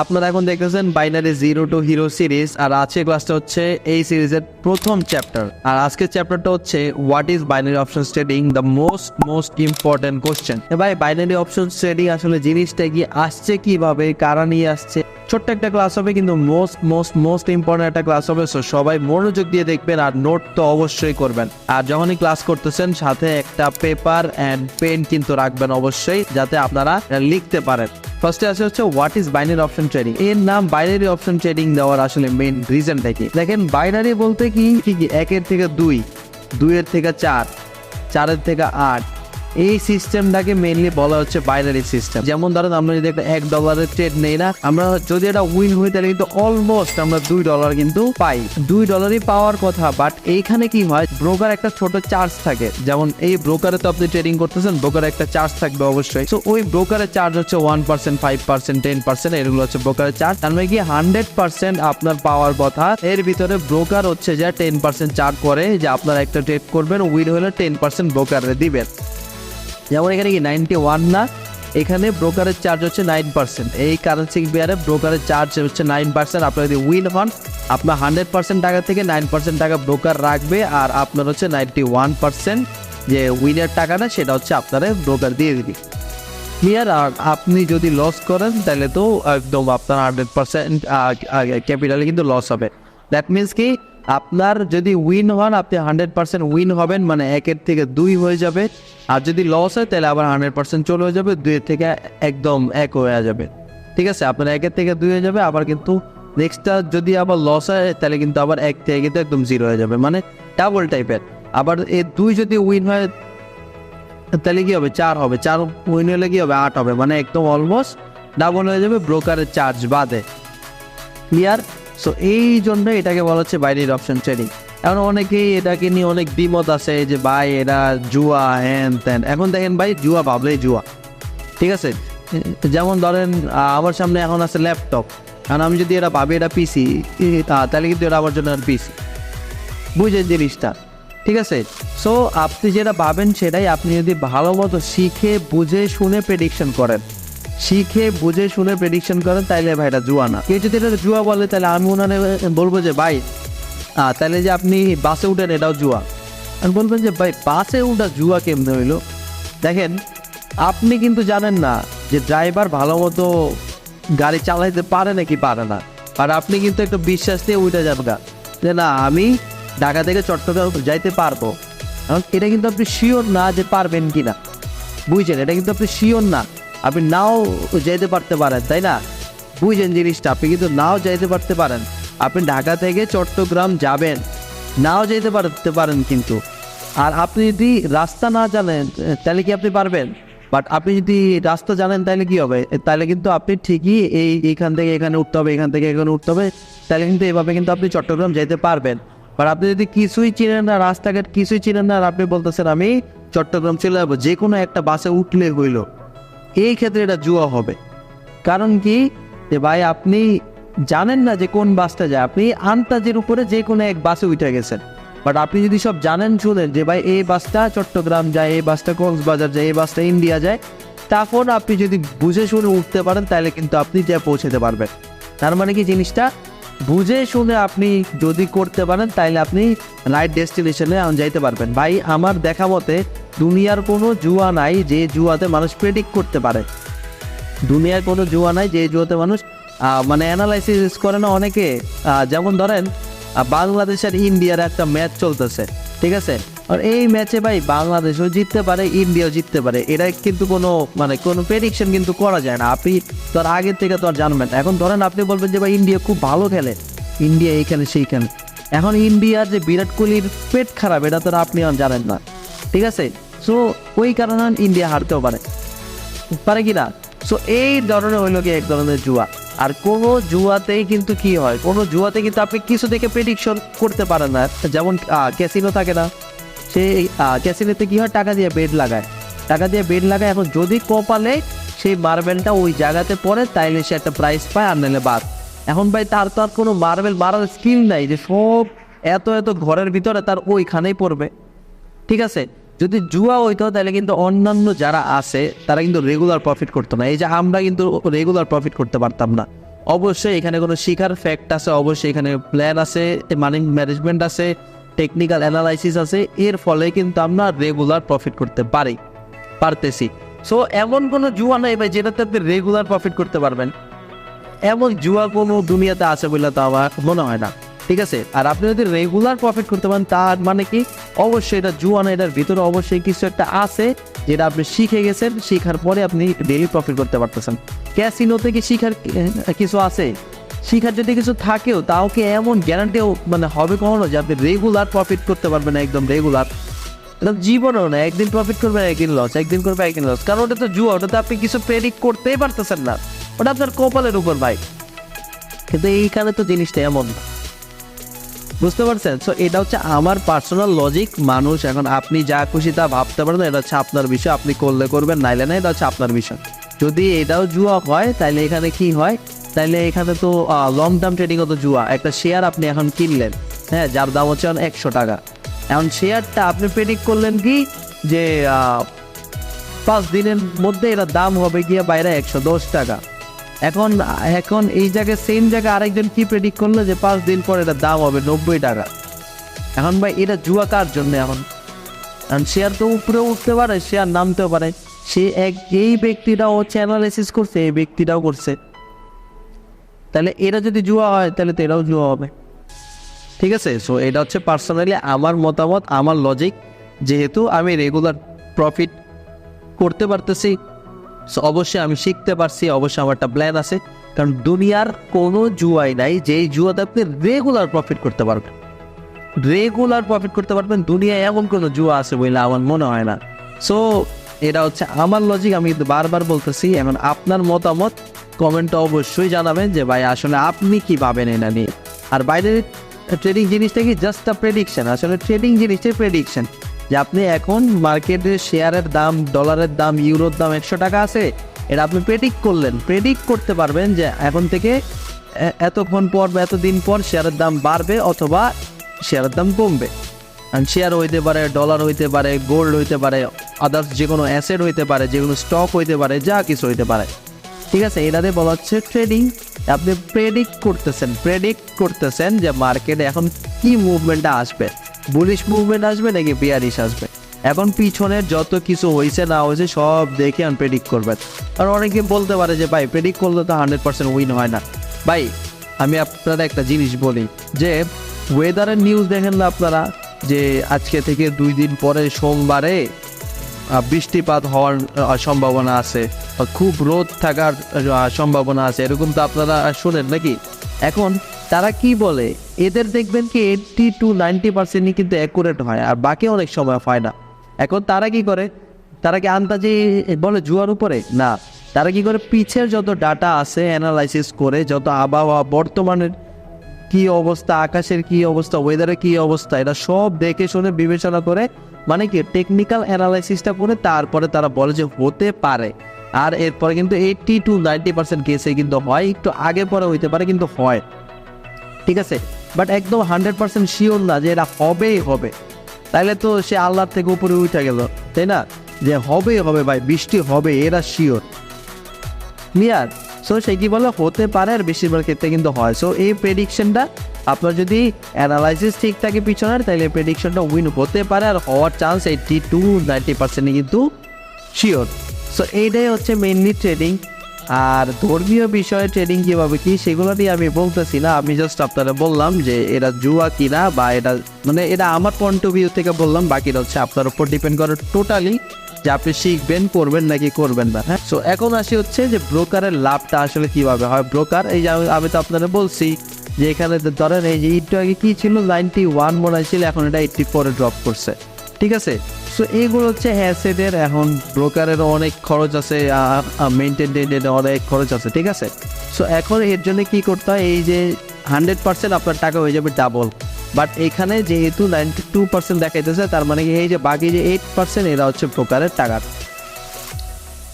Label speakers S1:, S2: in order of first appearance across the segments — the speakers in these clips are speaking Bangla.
S1: আপনারা এখন দেখতেছেন binary zero to hero series, আর আজকের ক্লাসটা হচ্ছে এই সিরিজের প্রথম চ্যাপ্টার। আর আজকের চ্যাপ্টারটা হচ্ছে what is binary option trading, the most important question. ভাই বাইনারি অপশন ট্রেডিং আসলে জিনিসটা কি, আসছে কিভাবে, কারা নিয়ে আসছে, ছোট্ট একটা ক্লাস হবে কিন্তু মোস্ট ইম্পর্টেন্ট একটা ক্লাস হবে। সো সবাই মনোযোগ দিয়ে দেখবেন আর নোট তো অবশ্যই করবেন। আর যখনই ক্লাস করতেছেন সাথে একটা পেপার অ্যান্ড পেন কিন্তু রাখবেন অবশ্যই, যাতে আপনারা লিখতে পারেন। ফার্স্টে আছে হচ্ছে what is binary option trading. এর নাম বাইনারি অপশন ট্রেডিং দেওয়ার আসলে মেইন রিজনটা কি? দেখেন বাইনারি বলতে কি, একের থেকে দুই, দুইয়ের থেকে চার, চারের থেকে আট, এই সিস্টেমটাকে মেইনলি বলা হচ্ছে বাইনারি সিস্টেম। যেমন ধরেন আমরা যদি একটা $1 ট্রেড নেই না, আমরা যদি এটা উইন হই তাহলে কিন্তু অলমোস্ট আমরা $2 কিন্তু পাই। $2 পাওয়ার কথা, বাট এইখানে কি হয়, ব্রোকার একটা ছোট চার্জ থাকে। যেমন এই ব্রোকারে তো আপনি ট্রেডিং করতেছেন, ব্রোকারে একটা চার্জ থাকবে অবশ্যই। তো ওই ব্রোকারের চার্জ হচ্ছে 1%, 5%, 10%, এগুলো হচ্ছে ব্রোকারের চার্জ। তার মানে কি 100% আপনার পাওয়ার কথা, এর ভিতরে ব্রোকার হচ্ছে যে 10% চার্জ করে, যে আপনারা একটা ট্রেড করবেন, উইন হলে 10% ব্রোকারে দিবেন। যেমন এখানে কি 91 না, এখানে ব্রোকারের চার্জ হচ্ছে 9%। এই কারেন্সি পেয়ারে ব্রোকারের চার্জ হচ্ছে 9%। আপনার যদি উইন হন, আপনার 100% টাকা থেকে 9% টাকা ব্রোকার রাখবে, আর আপনার হচ্ছে 91% যে উইনের টাকাটা সেটা হচ্ছে আপনারা ব্রোকার দিয়ে দিবি। ক্লিয়ার? আর আপনি যদি লস করেন তাহলে তো একদম আপনার 100% ক্যাপিটালে কিন্তু লস হবে। দ্যাট মিনস কি, আপনার যদি উইন হন আপনি 100% উইন হবেন, মানে একের থেকে দুই হয়ে যাবে। আর যদি লস হয় তাহলে আবার 100% চলে হয়ে যাবে, দুইয়ের থেকে একদম এক হয়ে যাবে। ঠিক আছে, আপনার একের থেকে দুই হয়ে যাবে, আবার কিন্তু নেক্সটটা যদি আবার লস হয় তাহলে কিন্তু আবার এক থেকে কিন্তু একদম জিরো হয়ে যাবে, মানে ডাবল টাইপের। আবার এই দুই যদি উইন হয় তাহলে কি হবে, 4 হবে, 4 উইন হলে কি হবে, 8 হবে, মানে একদম অলমোস্ট ডাবল হয়ে যাবে ব্রোকারের চার্জ বাদে। ক্লিয়ার? সো এই জন্য এটাকে বলা হচ্ছে বাইনারি অপশন ট্রেডিং। এখন অনেকেই এটাকে নিয়ে অনেক দ্বিমত আছে যে ভাই এটা জুয়া, হ্যান ত্যান। এখন দেখেন ভাই, জুয়া ভাবলেই জুয়া। ঠিক আছে, যেমন ধরেন আমার সামনে এখন আছে ল্যাপটপ, কারণ আমি যদি এটা ভাবি এটা পিসি, তাহলে কিন্তু এটা আমার জন্য পিসি। বুঝেন জিনিসটা? ঠিক আছে, সো আপনি যেটা ভাবেন সেটাই, আপনি যদি ভালো মতো শিখে বুঝে শুনে প্রেডিকশন করেন, তাইলে ভাই এটা জুয়া না। কেউ যদি এটা জুয়া বলে তাহলে আমি ওনারে বলবো যে ভাই তাহলে যে আপনি বাসে উঠেন এটাও জুয়া। আমি বলবেন যে ভাই বাসে উঠা জুয়া কেমনে হইলো? দেখেন, আপনি কিন্তু জানেন না যে ড্রাইভার ভালো মতো গাড়ি চালাইতে পারে নাকি পারে না, আর আপনি কিন্তু একটা বিশ্বাস দিয়ে উঠে যাবেন যে না আমি ঢাকা থেকে চট্টগ্রাম যাইতে পারবো। কারণ এটা কিন্তু আপনি শিওর না যে পারবেন কিনা। বুঝছেন? এটা কিন্তু আপনি শিওর না, আপনি নাও যেতে পারতে পারেন, তাই না? বুঝছেন জিনিসটা? আপনি কিন্তু নাও যেতে পারতে পারেন। আপনি ঢাকা থেকে চট্টগ্রাম যাবেন, নাও যেতে পারতে পারেন কিন্তু। আর আপনি যদি রাস্তা না জানেন তাহলে কি আপনি পারবেন? বাট আপনি যদি রাস্তা জানেন তাহলে কি হবে, তাহলে কিন্তু আপনি ঠিকই এইখান থেকে এখানে উঠতে হবে, এখান থেকে এখানে উঠতে হবে, তাহলে কিন্তু এভাবে কিন্তু আপনি চট্টগ্রাম যেতে পারবেন। বাট আপনি যদি কিছুই চিনেন না, রাস্তাঘাট কিছুই চিনেন না, আর আপনি বলতেছেন আমি চট্টগ্রাম চলে যাবো, যে কোনো একটা বাসে উঠলে হইলো, এই ক্ষেত্রে এটা জুয়া হবে। কারণ কি, যে ভাই আপনি জানেন না যে কোন বাসটা যায়, আপনি আন্তাজের উপরে যে কোনো এক বাসে উঠে গেছেন। বাট আপনি যদি সব জানেন শুনেন যে ভাই এই বাসটা চট্টগ্রাম যায়, এই বাসটা কক্সবাজার যায়, এই বাসটা ইন্ডিয়া যায়, তখন আপনি যদি বুঝে শুনে উঠতে পারেন তাহলে কিন্তু আপনি যা পৌঁছাতে পারবেন। তার মানে কি, জিনিসটা বুঝে শুনে আপনি যদি করতে পারেন তাহলে আপনি রাইট ডেস্টিনেশনে যাইতে পারবেন। ভাই আমার দেখা মতে দুনিয়ার কোনো জুয়া নাই যে জুয়াতে মানুষ প্রেডিক্ট করতে পারে। দুনিয়ার কোনো জুয়া নাই যে জুয়াতে মানুষ মানে অ্যানালাইসিস করে না অনেকে। যেমন ধরেন বাংলাদেশ আর ইন্ডিয়ার একটা ম্যাচ চলতেছে, ঠিক আছে, আর এই ম্যাচে ভাই বাংলাদেশও জিততে পারে, ইন্ডিয়াও জিততে পারে। এটা কিন্তু কোনো প্রেডিকশন কিন্তু করা যায় না, আপনি তো আর আগের থেকে তো আর জানবেন। এখন ধরেন আপনি বলবেন যে ভাই ইন্ডিয়া খুব ভালো খেলে, ইন্ডিয়া এইখানে সেইখানে। এখন ইন্ডিয়ার যে বিরাট কোহলির পেট খারাপ, এটা তো আপনি আর জানেন না। ঠিক আছে, সো ওই কারণে ইন্ডিয়া হারতেও পারে কি না। সো এই ধরনের হইল কি এক ধরনের জুয়া। আর কোনো জুয়াতেই কিন্তু কি হয়, কোনো জুয়াতে কিন্তু আপনি কিছু দেখে প্রেডিকশন করতে পারেন না। যেমন ক্যাসিনো থাকে না, সেই ক্যাসিনোতে কি হয়, টাকা দিয়ে বেড লাগায়। এখন যদি কপালে সেই মার্বেলটা ওই জায়গাতে পড়ে তাইলে সে একটা প্রাইজ পায়, আর নাহলে বাদ। এখন ভাই তার তো আর কোনো মার্বেল মারার স্কিল নাই যে সব এত ঘরের ভিতরে তার ওইখানেই পড়বে। ঠিক আছে, যদি জুয়া হইতো তাহলে কিন্তু অন্যান্য যারা আছে তারা কিন্তু রেগুলার প্রফিট করতো না। এই যে আমরা কিন্তু রেগুলার প্রফিট করতে পারতাম না। অবশ্যই এখানে কোনো শিখার ফ্যাক্ট আছে, অবশ্যই এখানে প্ল্যান আছে, মানি ম্যানেজমেন্ট আছে, টেকনিক্যাল অ্যানালাইসিস আছে, এর ফলে কিন্তু আমরা রেগুলার প্রফিট করতে পারতেছি। সো এমন কোনো জুয়া নেই ভাই যেটাতে আপনি রেগুলার প্রফিট করতে পারবেন, এমন জুয়া কোনো দুনিয়াতে আছে বলে তো আমার মনে হয় না, ঠিক আছে। আর আপনি যদি রেগুলার প্রফিট করতে পারেন তার মানে কি অবশ্যই এটা জুয়া না, এটার ভিতরে অবশ্যই কিছু একটা আছে যেটা আপনি শিখে গেছেন, শিখার পরে আপনি ডেইলি প্রফিট করতে পারতেছেন। ক্যাসিনোতে কি শিখার কিছু আছে? শিখার যদি কিছু থাকেও তাও কি এমন গ্যারান্টিও মানে হবে কখনো যে আপনি রেগুলার প্রফিট করতে পারবেন, একদম রেগুলার? এটা জীবনও না, একদিন প্রফিট করবে একদিন লস, একদিন করবে একদিন লস, কারণ ওটা তো জুয়া, ওটাতে আপনি কিছু প্রেডিক্ট করতেই পারতেছেন না, ওটা আপনার কপালের উপর ভাই। কিন্তু এইখানে তো জিনিসটা এমন না, বুঝতে পারছেন? সো এটা হচ্ছে আমার পার্সোনাল লজিক। মানুষ এখন আপনি যা খুশি তা ভাবতে পারেন, এটা হচ্ছে আপনার বিষয়, আপনি করলে করবেন নাইলে না, এটা হচ্ছে আপনার বিষয়। যদি এটাও জুয়া হয় তাহলে এখানে কি হয়, তাহলে এখানে তো লং টার্ম ট্রেডিংও তো জুয়া। একটা শেয়ার আপনি এখন কিনলেন, হ্যাঁ, যার দাম হচ্ছে 100 টাকা, এখন শেয়ারটা আপনি প্রেডিক্ট করলেন কি যে 5 দিনের মধ্যে এটার দাম হবে গিয়ে বাইরে 110 টাকা। এখন এই জায়গায় সেম জায়গায় আরেকজন কি প্রেডিক্ট করলো যে 5 দিন পর এটার দাম হবে 90 টাকা। এখন ভাই এটা জুয়া কার জন্য? এখন শেয়ার তো উপরে উঠতে পারে, শেয়ার নামতেও পারে, সে এই ব্যক্তিটাও হচ্ছে অ্যানালাইসিস করছে, এই ব্যক্তিটাও করছে, তাহলে এরা যদি জুয়া হয় তাহলে তো এরাও জুয়া হবে, ঠিক আছে। সো এটা হচ্ছে পার্সোনালি আমার মতামত, আমার লজিক। যেহেতু আমি রেগুলার প্রফিট করতে পারতেছি, সো অবশ্যই আমি শিখতে পারছি, অবশ্যই আমার একটা প্ল্যান আছে, কারণ দুনিয়ার কোনো জুয়াই নাই যেই জুয়াতে আপনি রেগুলার প্রফিট করতে পারবেন, রেগুলার প্রফিট করতে পারবেন। দুনিয়ায় এমন কোনো জুয়া আছে বলে আমার মনে হয় না। সো এটা হচ্ছে আমার লজিক, আমি কিন্তু বারবার বলতেছি। এখন আপনার মতামত কমেন্টে অবশ্যই জানাবেন যে ভাই আসলে আপনি কি ভাবেন এটা নিয়ে। আর বাইরের ট্রেডিং জিনিসটা কি জাস্ট আ প্রেডিকশন, আসলে ট্রেডিং জিনিসটাই প্রেডিকশন, যে আপনি এখন মার্কেটে শেয়ারের দাম, ডলারের দাম, ইউরোর দাম 100 টাকা আছে, এটা আপনি প্রেডিক্ট করলেন, প্রেডিক্ট করতে পারবেন যে এখন থেকে এতক্ষণ পর বা এতদিন পর শেয়ারের দাম বাড়বে অথবা শেয়ারের দাম কমবে। শেয়ার হইতে পারে, ডলার হইতে পারে, গোল্ড হইতে পারে, আদার্স যে কোনো অ্যাসেট হইতে পারে, যে কোনো স্টক হইতে পারে, যা কিছু হইতে পারে, ঠিক আছে। এটাতে বলা হচ্ছে ট্রেডিং। আপনি প্রেডিক্ট করতেছেন যে মার্কেটে এখন কি মুভমেন্টটা আসবে, বুলিশ মুভমেন্ট আসবে নাকি বিয়ারিশ আসবে। এখন পিছনের যত কিছু হয়েছে না হয়েছে সব দেখে প্রেডিক্ট করবেন। আর অনেকে বলতে পারে যে ভাই প্রেডিক্ট করলে তো 100% উইন হয় না। ভাই আমি আপনারা একটা জিনিস বলি, যে ওয়েদারের নিউজ দেখেন না আপনারা, যে আজকে থেকে 2 দিন পরে সোমবারে বৃষ্টিপাত হওয়ার সম্ভাবনা আছে, খুব রোদ থাকার সম্ভাবনা আছে, এরকম তো আপনারা শোনেন নাকি? এখন তারা কি বলে, এদের দেখবেন কি 80 to 90% কিন্তু অ্যাকুরেট হয়, আর বাকি অনেক সময় হয় না। এখন তারা কি করে, তারা কি আন্দাজে বলে জুয়ার উপরে? না, তারা কি করে, পিছের যত ডাটা আছে অ্যানালাইসিস করে, যত আবহাওয়া, বর্তমানের কি অবস্থা, আকাশের কি অবস্থা, ওয়েদারের কি অবস্থা, এটা সব দেখে শুনে বিবেচনা করে, মানে কি টেকনিক্যাল অ্যানালাইসিসটা করে তারপরে তারা বলে যে হতে পারে। আর এরপরে কিন্তু 80 to 90% কেসে কিন্তু হয়, একটু আগে পরে হইতে পারে কিন্তু হয়, ঠিক আছে। বাট একদম 100% শিওর না যে এটা হবেই হবে, তাইলে তো সে আল্লাহর থেকে উপরে উঠে গেল, তাই না? যে হবেই হবে ভাই, বৃষ্টি হবে, এরা শিওর ক্লিয়ার। সো সে কি বলে হতে পারে, আর বেশিরভাগ ক্ষেত্রে কিন্তু হয়। সো এই প্রেডিকশনটা আপনার যদি অ্যানালাইসিস ঠিক থাকে পিছনের, তাহলে প্রেডিকশনটা উইন হতে পারে, আর হওয়ার চান্স 80 to 90% কিন্তু শিওর। সো এইটাই হচ্ছে মেইনলি ট্রেডিং। আর ধর্মীয় বিষয়ে ট্রেডিং কীভাবে কি সেগুলো নিয়ে আমি বলতেছি না, আমি জাস্ট আপনারা বললাম যে এটা জুয়া কিনা, বা এটা মানে এটা আমার পয়েন্ট অফ ভিউ থেকে বললাম, বাকিটা হচ্ছে আপনার উপর ডিপেন্ড করে টোটালি, যে আপনি শিখবেন, করবেন নাকি করবেন না। হ্যাঁ, সো এখন আসি হচ্ছে যে ব্রোকারের লাভটা আসলে কিভাবে হয়। ব্রোকার, এই যে আমি তো আপনারা বলছি যে এখানে ধরেন এই যে একটু আগে কি ছিল 91 মনে হয়েছিল, এখন এটা 84-এ ড্রপ করছে, ঠিক আছে। সো এইগুলো হচ্ছে অ্যাসেটের, এখন ব্রোকারেরও অনেক খরচ আছে, মেনটেনের অনেক খরচ আছে, ঠিক আছে। সো এখন এর জন্য কি করতে হয়, এই যে 100% আপনার টাকা হয়ে যাবে ডাবল, বাট এখানে যেহেতু 92% দেখাইতেছে, তার মানে এই যে বাকি যে 8% এরা হচ্ছে ব্রোকারের টাকা,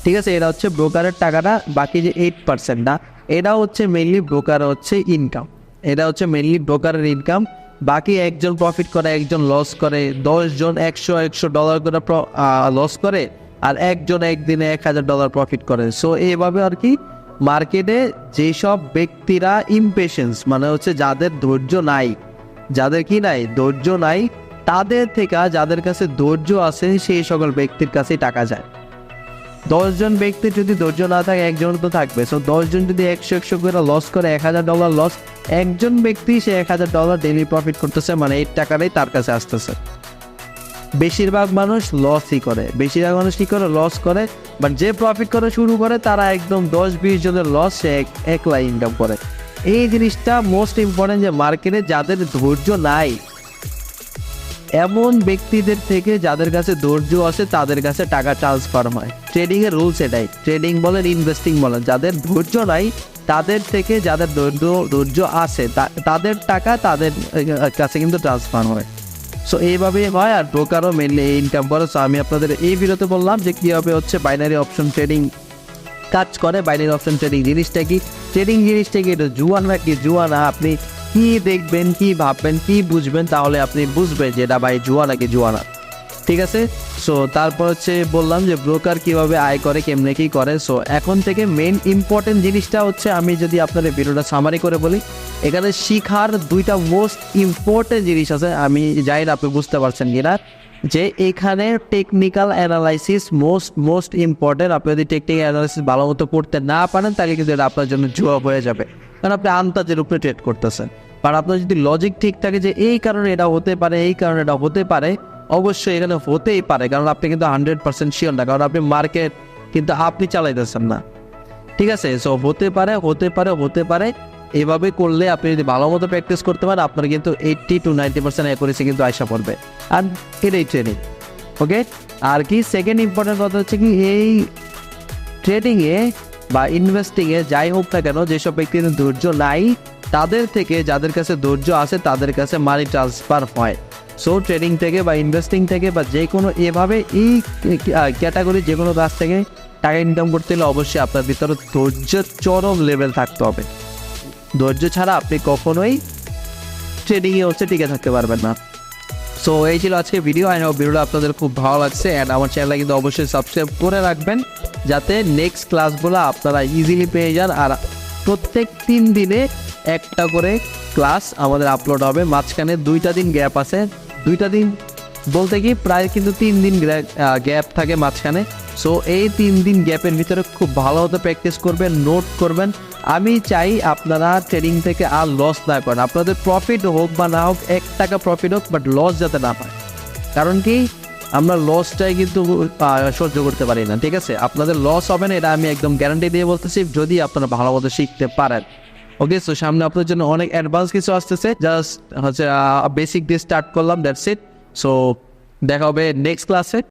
S1: ঠিক আছে। এরা হচ্ছে ব্রোকারের টাকাটা, বাকি যে 8% না, এটা হচ্ছে মেইনলি ব্রোকার হচ্ছে ইনকাম, এটা হচ্ছে মেইনলি ব্রোকারের ইনকাম। বাকি একজন প্রফিট করে, একজন লস করে, 10 জন 100 ডলার করে লস করে, আর একজন একদিনে $1000 প্রফিট করে। সো এইভাবে আর কি মার্কেটে যেসব ব্যক্তিরা ইমপেশেন্স মানে হচ্ছে যাদের ধৈর্য নাই, যাদের কি নাই ধৈর্য নাই, তাদের থেকে যাদের কাছে ধৈর্য আছে সেই সকল ব্যক্তির কাছেই টাকা যায়। 10 জন ব্যক্তির যদি ধৈর্য না থাকে একজন তো থাকবে। সো 10 জন যদি 100 করে লস করে $1000 লস, একজন ব্যক্তি সে $1000 ডেইলি প্রফিট করতেছে, মানে এই টাকাটাই তার কাছে আসতেছে। বেশিরভাগ মানুষ লসই করে, বেশিরভাগ মানুষ কি করে লস করে, বাট যে প্রফিট করে শুরু করে তারা একদম 10-20 জনের লস সে একলা ইনকাম করে। এই জিনিসটা মোস্ট ইম্পর্টেন্ট যে মার্কেটে যাদের ধৈর্য নাই এমন ব্যক্তিদের থেকে যাদের কাছে ধৈর্য আছে তাদের কাছে টাকা ট্রান্সফার হয়। ট্রেডিং এর রুলস এটাই, ট্রেডিং বলেন ইনভেস্টিং বলেন, যাদের ধৈর্য নাই তাদের থেকে যাদের ধৈর্য আছে তাদের টাকা তাদের কাছে কিন্তু ট্রান্সফার হয়। সো এইভাবেই হয়, আর ব্রোকারও মেনলি ইনকাম করে। সো আমি আপনাদের এই ভিডিওতে বললাম যে কীভাবে হচ্ছে বাইনারি অপশন ট্রেডিং কাজ করে। বাইনারি অপশন ট্রেডিং জিনিসটা কি, ট্রেডিং জিনিসটা কি, এটা জুয়া নাকি জুয়া না, আপনি কি দেখবেন, কি ভাববেন, কি বুঝবেন, তাহলে আপনি বুঝবেন যে এটা ভাই জুয়া নাকি জুয়া না। ঠিক আছে। সো তারপর হচ্ছে বললাম যে ব্রোকার কিভাবে আয় করে, কেমনে কি করে। সো এখন থেকে মেন ইম্পর্টেন্ট জিনিসটা হচ্ছে, আমি যদি আপনাদের ভিডিওটা সামারি করে বলি, এখানে শিখার দুইটা মোস্ট ইম্পর্টেন্ট জিনিস আছে। আমি জানি না আপনি বুঝতে পারছেন কিনা, যে এখানে টেকনিক্যাল অ্যানালাইসিস মোস্ট ইম্পর্টেন্ট। আপনি যদি টেকনিক্যাল অ্যানালাইসিস ভালো মতো করতে না পারেন তাহলে কিন্তু এটা আপনার জন্য জুয়া হয়ে যাবে, কারণ আপনি আন্দাজের উপরে ট্রেড করতেছেন। আর আপনার যদি লজিক ঠিক থাকে যে এই কারণে এটা হতে পারে, এই কারণে এটা হতে পারে, অবশ্যই এখানে হতেই পারে, কারণ আপনি কিন্তু 100% শিওর না, কারণ আপনি মার্কেট কিন্তু আপনি চালাইতেছেন না। ঠিক আছে। সো হতে পারে এভাবে করলে আপনি যদি ভালো মতো প্র্যাকটিস করতে পারেন আপনার কিন্তু 80 to 90% অ্যাকুরেসি কিন্তু আশা পড়বে। আর এটাই ট্রেডিং। ওকে। আর কি সেকেন্ড ইম্পর্টেন্ট কথা হচ্ছে কি, এই ট্রেডিংয়ে বা ইনভেস্টিংয়ে যাই হোক না কেন, যেসব ব্যক্তির ধৈর্য নাই তাদের থেকে যাদের কাছে ধৈর্য আছে তাদের কাছে মানি ট্রান্সফার হয়। সো ট্রেডিং থেকে বা ইনভেস্টিং থেকে বা যে কোনো এভাবে এই ক্যাটাগরি যে কোনো কাজ থেকে টাকা ইনকাম করতে হলে অবশ্যই আপনার ভিতরে ধৈর্যের চরম লেভেল থাকতে হবে। ধৈর্য ছাড়া আপনি কখনোই ট্রেডিংয়ে হচ্ছে টিকে থাকতে পারবেন না। সো এই ছিল আজকে ভিডিও। আই হোপ ভিডিওটা আপনাদের খুব ভালো লাগছে, অ্যান্ড আমার চ্যানেলটা কিন্তু অবশ্যই সাবস্ক্রাইব করে রাখবেন যাতে নেক্সট ক্লাসগুলো আপনারা ইজিলি পেয়ে যান। আর প্রত্যেক 3 দিনে একটা করে ক্লাস আমাদের আপলোড হবে, মাঝখানে 2টা দিন গ্যাপ আছে। 2টা দিন বলতে কি প্রায় কিন্তু 3 দিন গ্যাপ থাকে মাঝখানে। সো এই 3 দিন গ্যাপের ভিতরে খুব ভালো মতো প্র্যাকটিস করবেন, নোট করবেন। আমি চাই আপনারা ট্রেডিং থেকে আর লস না করেন, আপনাদের প্রফিট হোক বা না হোক, 1 টাকা প্রফিট হোক, বাট লস যাতে না পায়। কারণ কি আমরা লসটাই কিন্তু সহ্য করতে পারি না। ঠিক আছে। আপনাদের লস হবে না, এটা আমি একদম গ্যারান্টি দিয়ে বলতেছি, যদি আপনারা ভালো মতো শিখতে পারেন। ওকে। সো সামনে আপনাদের জন্য অনেক অ্যাডভান্স কিছু আসতেছে, জাস্ট হচ্ছে বেসিক দিয়ে স্টার্ট করলাম, দ্যাটস ইট। সো দেখা হবে নেক্সট ক্লাসে।